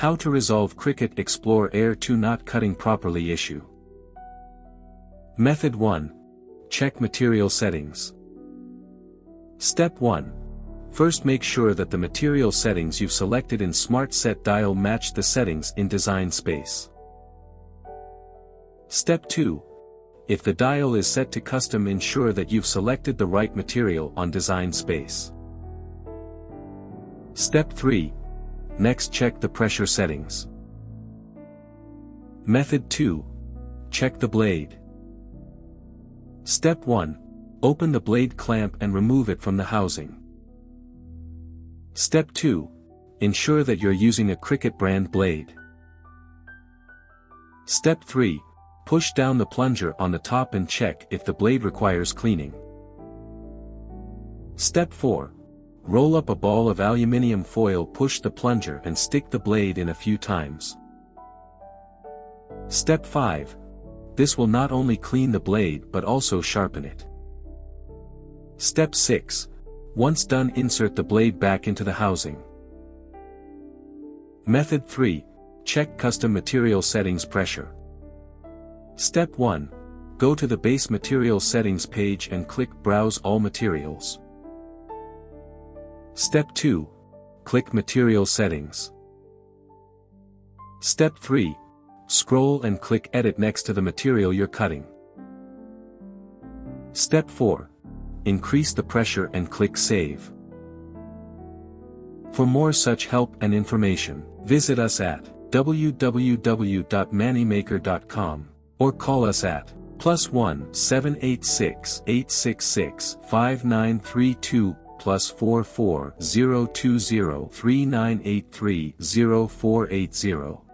How to resolve Cricut Explore Air 2 not cutting properly issue. Method 1. Check material settings. Step 1. First make sure that the material settings you've selected in Smart Set dial match the settings in Design Space. Step 2. If the dial is set to custom, ensure that you've selected the right material on Design Space. Step 3. Next, check the pressure settings. Method 2. Check the blade. Step 1. Open the blade clamp and remove it from the housing. Step 2. Ensure that you're using a Cricut brand blade. Step 3. Push down the plunger on the top and check if the blade requires cleaning. Step 4. Roll up a ball of aluminum foil, push the plunger and stick the blade in a few times. Step 5. This will not only clean the blade but also sharpen it. Step 6. Once done, insert the blade back into the housing. Method 3. Check custom material settings pressure. Step 1. Go to the base material settings page and click Browse All Materials. Step 2. Click Material Settings. Step 3. Scroll and click Edit next to the material you're cutting. Step 4. Increase the pressure and click Save. For more such help and information, visit us at www.mannymaker.com or call us at +1 786 866 5932 +44 020 3983 0480.